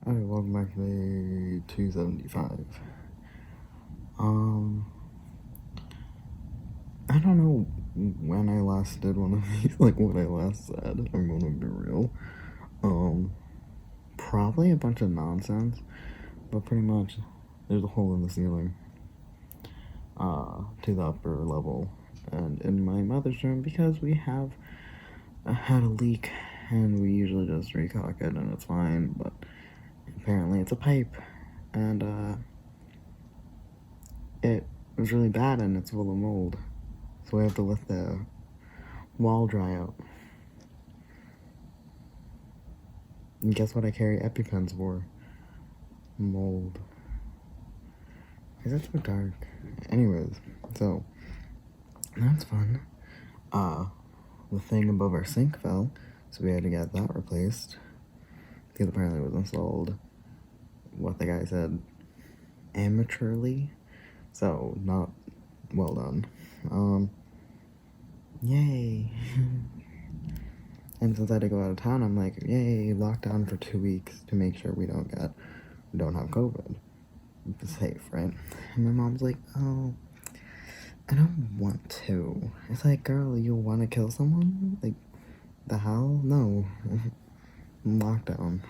Alright, welcome back to day 275. I don't know when I last did one of these, like what I last said, I'm gonna be real. Probably a bunch of nonsense, but pretty much there's a hole in the ceiling, to the upper level, and in my mother's room, because we have had a leak, and we usually just recock it and it's fine, but apparently it's a pipe, and, it was really bad and it's full of mold. So we have to let the wall dry out. And guess what I carry EpiPens for? Mold. Is that so dark? Anyways, so that's fun. The thing above our sink fell, so we had to get that replaced. Because apparently it was installed, what the guy said, amateurly. So, not well done. Yay. And since I had to go out of town, I'm like, yay, lockdown for 2 weeks to make sure we don't have COVID. It's safe, right? And my mom's like, oh, I don't want to. It's like, girl, you want to kill someone? Like, the hell? No. Lockdown.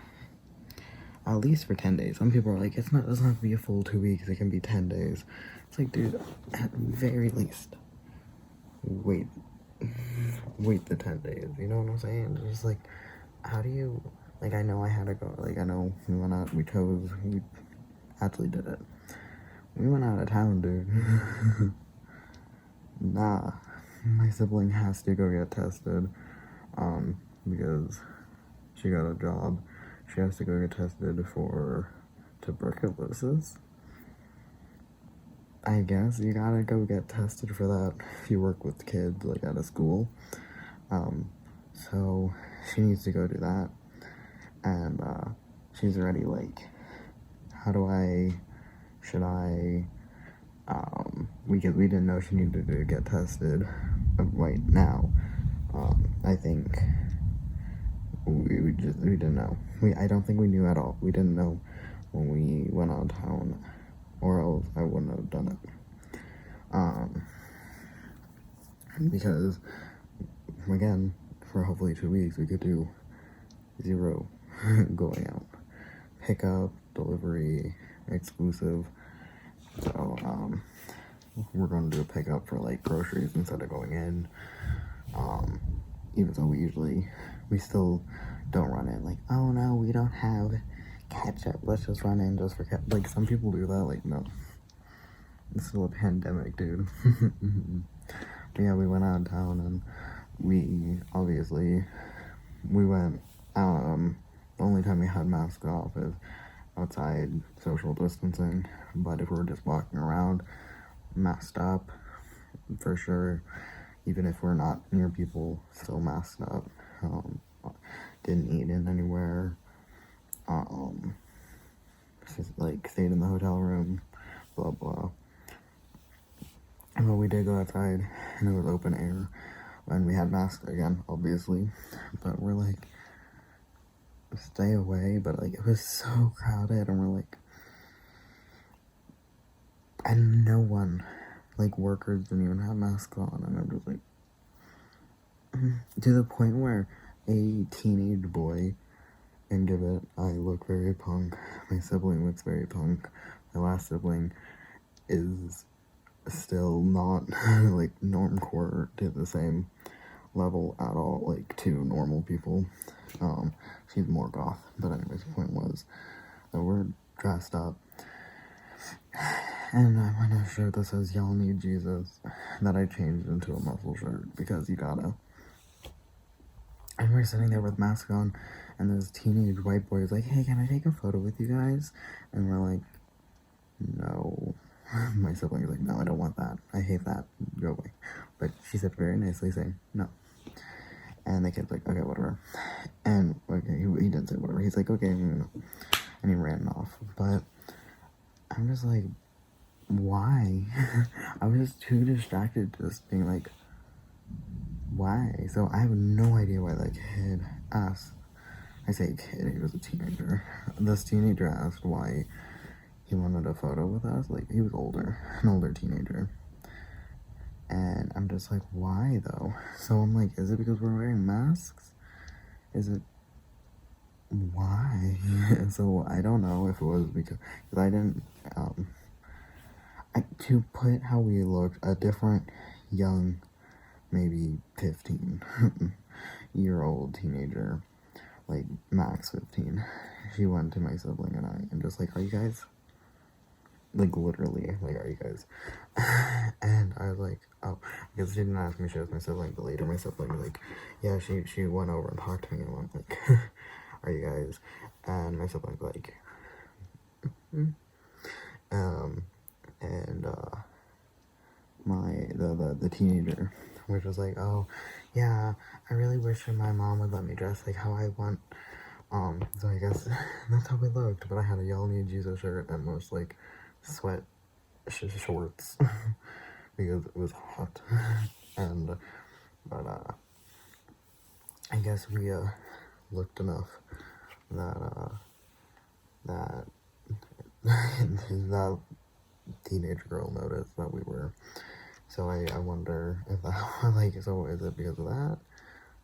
At least for 10 days. Some people are like, it doesn't have to be a full 2 weeks, it can be 10 days. It's like, dude, at very least, wait the 10 days, you know what I'm saying? It's just like, how do you, like, I know I had to go, like, I know we went out, we actually did it. We went out of town, dude. Nah, my sibling has to go get tested, because she got a job. She has to go get tested for tuberculosis. I guess you gotta go get tested for that if you work with kids, like, at a school. So she needs to go do that, and she's already like, should I, because we didn't know she needed to get tested right now. I think we didn't know. I don't think we knew at all. We didn't know when we went out of town, or else I wouldn't have done it. Because, again, for hopefully 2 weeks, we could do 0 going out. Pickup, delivery, exclusive. So, we're going to do a pickup for, like, groceries instead of going in. Even though we still don't run in, like, oh no, we don't have ketchup, let's just run in just for ketchup. Like, some people do that, like, no. It's still a pandemic, dude. But yeah, we went out of town, and we went, the only time we had masks off is outside, social distancing, but if we're just walking around, masked up, for sure, even if we're not near people, still masked up. Didn't eat in anywhere, just, like, stayed in the hotel room, blah blah. But we did go outside, and it was open air, and we had masks again, obviously, but we're like, stay away, but, like, it was so crowded, and we're like, and no one, like, workers didn't even have masks on, and I'm just like, to the point where a teenage boy, and give it, I look very punk, my sibling looks very punk, my last sibling is still not, like, normcore to the same level at all, like, to normal people. She's more goth, but anyways, the point was that we're dressed up, and I'm wearing a shirt that says y'all need Jesus, that I changed into a muscle shirt, because you gotta. And we're sitting there with masks on, and this teenage white boy is like, hey, can I take a photo with you guys? And we're like, no. My sibling's like, no, I don't want that. I hate that. Go away. But she said very nicely, saying, no. And the kid's like, okay, whatever. And, okay, he didn't say whatever. He's like, okay, and he ran off. But I'm just like, why? I was just too distracted just being like, why? So I have no idea why that kid asked I say kid, he was a teenager. This teenager asked why he wanted a photo with us. Like, he was older, an older teenager. And I'm just like, why though? So I'm like, is it because we're wearing masks? Is it why? So I don't know if it was because I didn't to put how we looked, a different young, maybe 15-year-old teenager, like max 15, she went to my sibling and I, and just like, are you guys, like literally, like, are you guys? And I was like, oh, because she didn't ask me, she was my sibling, but later my sibling was like, yeah, she went over and talked to me and went like, are you guys? And my sibling's like, and the teenager, which was like, oh yeah, I really wish my mom would let me dress like how I want. So I guess that's how we looked. But I had a Y'all Need Jesus shirt and most like sweat shorts because it was hot. And but I guess we looked enough that that that teenage girl noticed that we were. So I wonder if that, like, so is it because of that?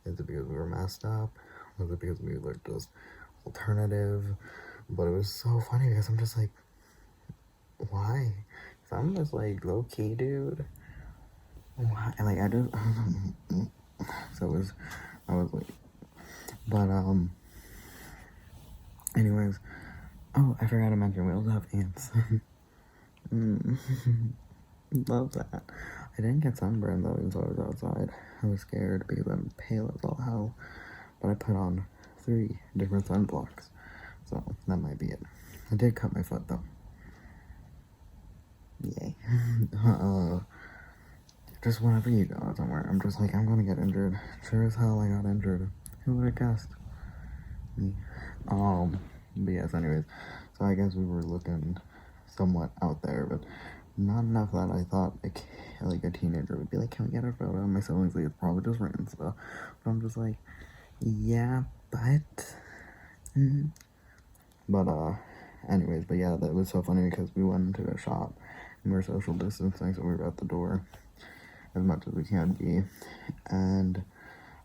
Is it because we were messed up? Was it because we looked just alternative? But it was so funny because I'm just like, why? So I'm just like, low key, dude. Why? And like, I just, so it was, I was like, but, anyways, oh, I forgot to mention, we also have ants. Love that. I didn't get sunburned though, even though I was outside. I was scared because I'm pale as all hell. But I put on 3 different sunblocks, so that might be it. I did cut my foot though. Yay. Just whenever you go somewhere, I'm just like, I'm gonna get injured. Sure as hell I got injured. Who would have guessed? Me. But yes, anyways. So I guess we were looking somewhat out there, but not enough that I thought like a teenager would be like, can we get a photo? And my siblings like, it's probably just random stuff. But I'm just like, yeah, but anyways, but yeah, that was so funny because we went into a shop and we were social distancing, so we were at the door as much as we can be, and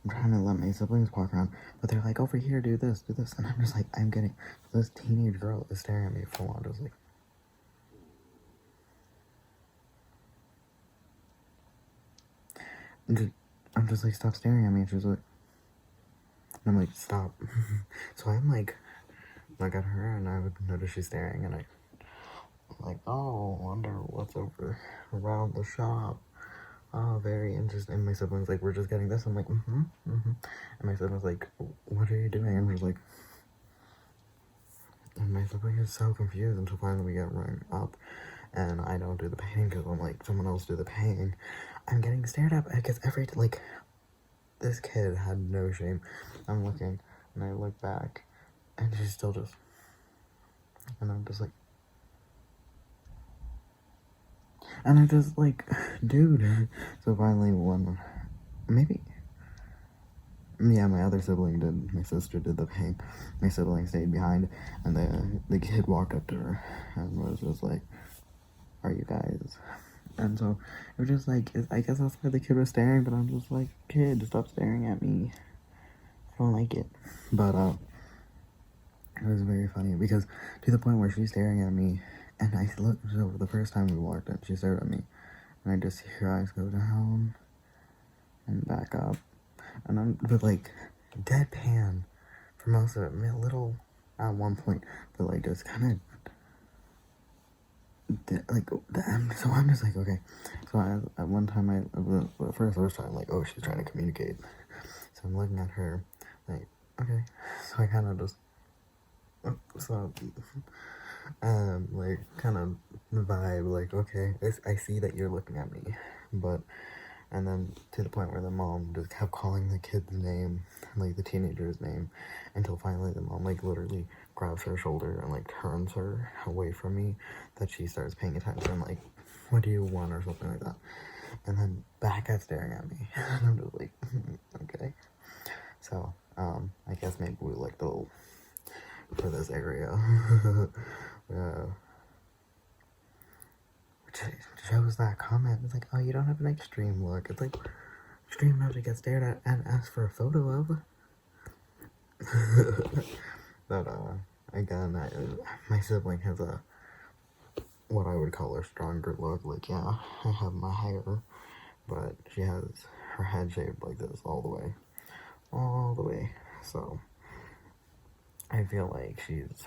I'm trying to let my siblings walk around, but they're like, over here, do this, and I'm just like, I'm getting, this teenage girl is staring at me full on, just like, I'm just like, stop staring at me, and she's like, and I'm like, stop. So I'm like, look at her, and I would notice she's staring, and I'm like, oh, wonder what's over around the shop. Oh, very interesting. And my siblings like, we're just getting this. I'm like, and my siblings like, what are you doing? And we're like, and my sibling is so confused until finally we get rung up, and I don't do the painting because I'm like, someone else do the painting. I'm getting stared at because like, this kid had no shame. I'm looking, and I look back, and she's still just, and I'm just like, and I'm just like, dude. So finally maybe, yeah, my other sibling did, my sister did the paint. My sibling stayed behind, and the kid walked up to her and was just like, are you guys? And so it was just like, I guess that's why the kid was staring, but I'm just like, kid, stop staring at me. I don't like it. But it was very funny because to the point where she's staring at me, and I looked, so the first time we walked in, she stared at me, and I just see her eyes go down and back up, and I'm, but like, deadpan for most of it, a little at one point, but like just kind of like, so I'm just like, okay. So at one time at first I was trying like, oh, she's trying to communicate, so I'm looking at her like, okay. So I kind of just like kind of vibe like, okay, I see that you're looking at me, but, and then to the point where the mom just kept calling the kid's name, like the teenager's name, until finally the mom like literally grabs her shoulder and like turns her away from me, that she starts paying attention, like, what do you want, or something like that, and then back at staring at me. And I'm just like, okay. So I guess maybe we like the little for this area. Which shows that comment. It's like, oh, you don't have an extreme look. It's like, extreme enough to get stared at and asked for a photo of. But, again, my sibling has what I would call a stronger look. Like, yeah, I have my hair, but she has her head shaved like this all the way. All the way. So, I feel like she's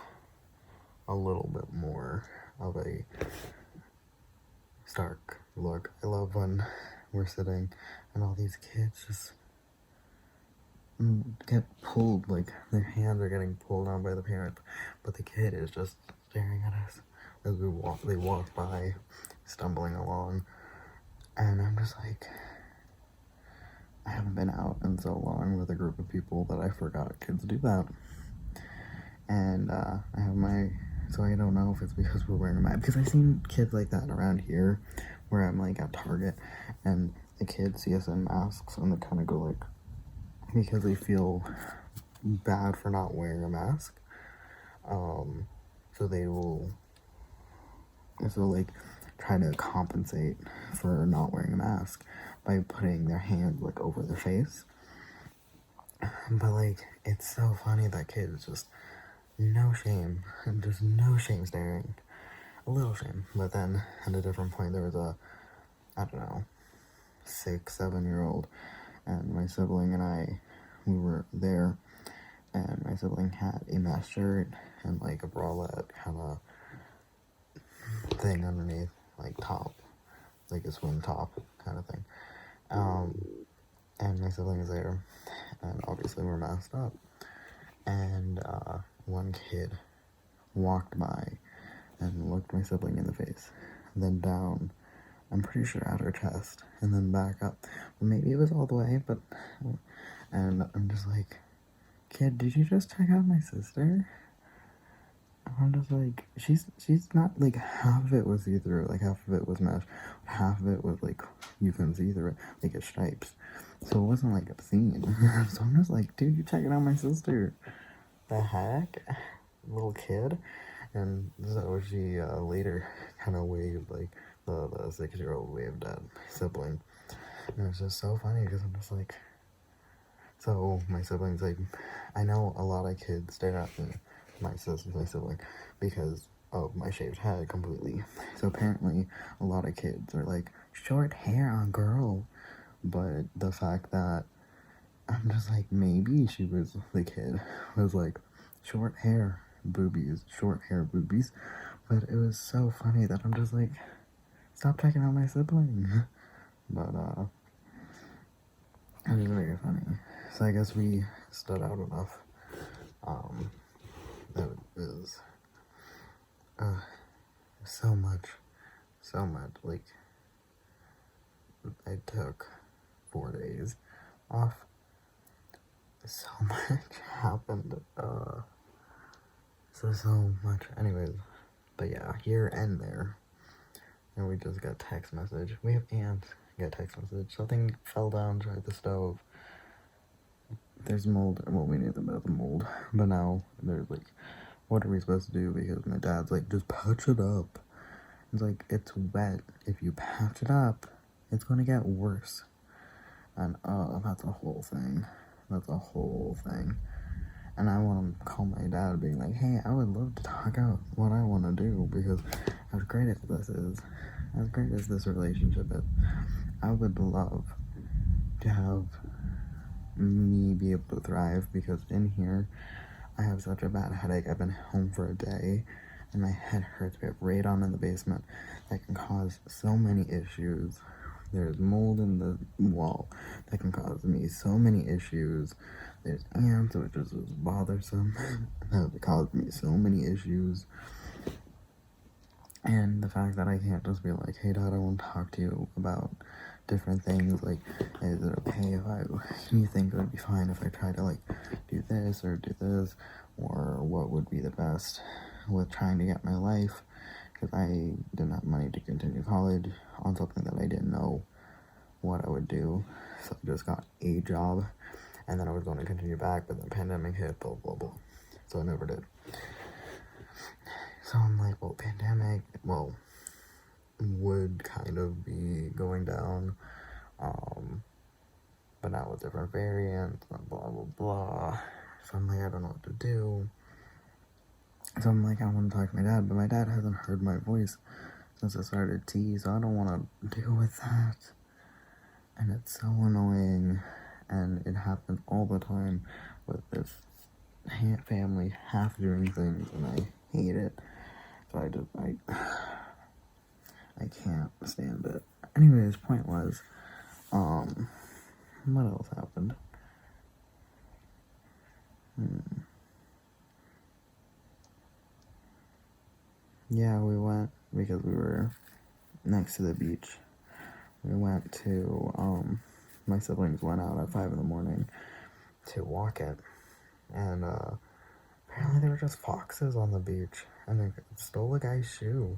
a little bit more of a stark look. I love when we're sitting and all these kids just get pulled, like their hands are getting pulled on by the parent, but the kid is just staring at us as they walk by, stumbling along, and I'm just like, I haven't been out in so long with a group of people that I forgot kids do that. And I have so I don't know if it's because we're wearing a mask, because I've seen kids like that around here where I'm like at Target and the kids see us in masks and they kind of go like, because they feel bad for not wearing a mask, so they will like try to compensate for not wearing a mask by putting their hand like over their face. But like, it's so funny that kids just no shame, and just no shame staring. A little shame, but then at a different point there was I don't know, 6-7-year-old, and my sibling and I, we were there, and my sibling had a mesh shirt and like a bralette kind of thing underneath, like top, like a swim top kind of thing. And my sibling is there, and obviously we're masked up, and one kid walked by and looked my sibling in the face, then down, I'm pretty sure at her chest, and then back up. Well, maybe it was all the way, but, and I'm just like, kid, did you just check out my sister? I'm just like, she's not, like, half of it was see-through, like, half of it was mesh, half of it was, like, you couldn't see through it, like, it's stripes, so it wasn't, like, obscene. So I'm just like, dude, you checking out my sister? The heck? Little kid? And so she later kind of waved, like, the 6-year-old waved at my sibling, and it was just so funny, because I'm just like, so my sibling's like, I know a lot of kids stare at me, my sibling, because of my shaved head completely. So apparently a lot of kids are like, short hair on girl, but the fact that I'm just like, maybe she was, the kid was like, short hair boobies, but it was so funny that I'm just like, stop checking out my sibling. But it was very funny. So I guess we stood out enough. That was so much, like, I took 4 days off. So much happened, so much, anyways, but yeah, here and there, and we just got text message, we have ants, get text message, something fell down, tried the stove, there's mold, well, we knew about the mold, but now, there's like, what are we supposed to do, because my dad's like, just patch it up, it's like, it's wet, if you patch it up, it's gonna get worse, and that's a whole thing, and I want to call my dad being like, hey, I would love to talk out what I want to do, because as great as this relationship is, I would love to have me be able to thrive, because in here, I have such a bad headache. I've been home for a day, and my head hurts. We have radon in the basement that can cause so many issues. There's mold in the wall that can cause me so many issues. There's ants, which is bothersome, that caused me so many issues. And the fact that I can't just be like, hey dad, I want to talk to you about different things, like, is it okay if you think it would be fine if I try to, like, do this, or what would be the best with trying to get my life, because I didn't have money to continue college on something that I didn't know what I would do, so I just got a job, and then I was going to continue back, but then pandemic hit, blah, blah, blah. So I never did. So I'm like, well, pandemic, well, would kind of be going down, but now with different variants, and blah, blah, blah. So I'm like, I don't know what to do. So I'm like, I want to talk to my dad, but my dad hasn't heard my voice since I started tea, so I don't want to deal with that. And it's so annoying, and it happens all the time with this family half doing things, and I hate it. So I can't stand it. Anyways, point was, what else happened? Yeah, we went because we were next to the beach. We went to, my siblings went out at 5 in the morning to walk it, and apparently there were just foxes on the beach, and they stole a guy's shoe.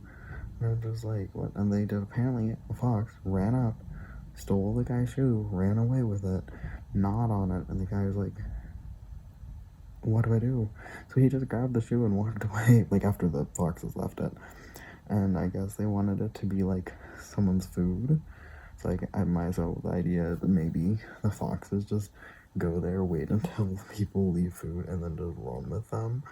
And I'm just like, what? And they did. Apparently, a fox ran up, stole the guy's shoe, ran away with it, gnawed on it, and the guy was like, what do I do? So he just grabbed the shoe and walked away, like after the foxes left it. And I guess they wanted it to be like someone's food. It's like, I myself, the idea that maybe the foxes just go there, wait until people leave food, and then just run with them,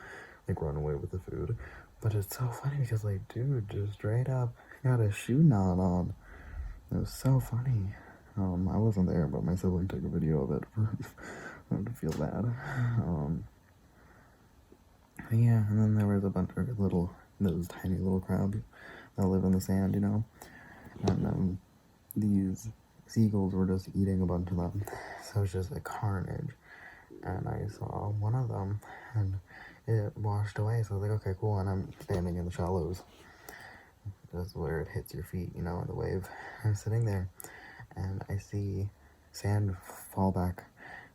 like run away with the food. But it's so funny because, like, dude, just straight up got a shoe knot on. It was so funny. I wasn't there, but my sibling took a video of it for them to feel bad. Yeah, and then there was a bunch of those tiny little crabs that live in the sand, you know? And these seagulls were just eating a bunch of them. So it was just a carnage. And I saw one of them, and it washed away. So I was like, okay, cool. And I'm standing in the shallows. That's where it hits your feet, you know, in the wave. I'm sitting there, and I see sand fall back,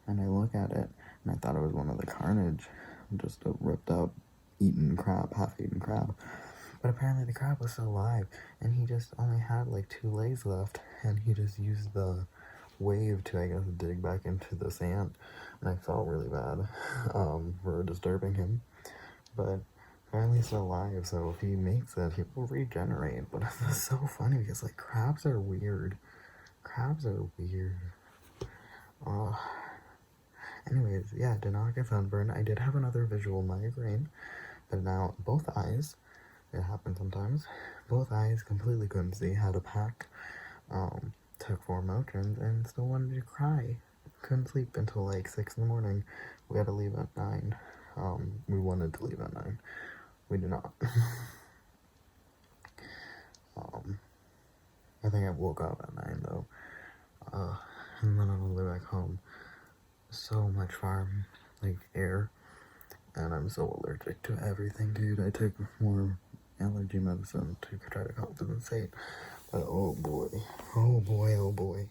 and I look at it, and I thought it was one of the carnage, just a ripped out, half-eaten crab. But apparently the crab was still alive, and he just only had like 2 legs left, and he just used the wave to, I guess, dig back into the sand. And I felt really bad for disturbing him. But apparently he's still alive, so if he makes it, he will regenerate. But it's so funny because, like, crabs are weird. Crabs are weird. Anyways, yeah, did not get sunburned. I did have another visual migraine, but now both eyes, it happens sometimes, both eyes completely couldn't see, had a pack, took 4 Motrins, and still wanted to cry. Couldn't sleep until like 6 in the morning. We had to leave at 9. We wanted to leave at 9. We did not. I think I woke up at 9 though. And then on the way back home, so much farm, like, air, and I'm so allergic to everything, dude. I took more allergy medicine to try to compensate, but oh boy, oh boy, oh boy.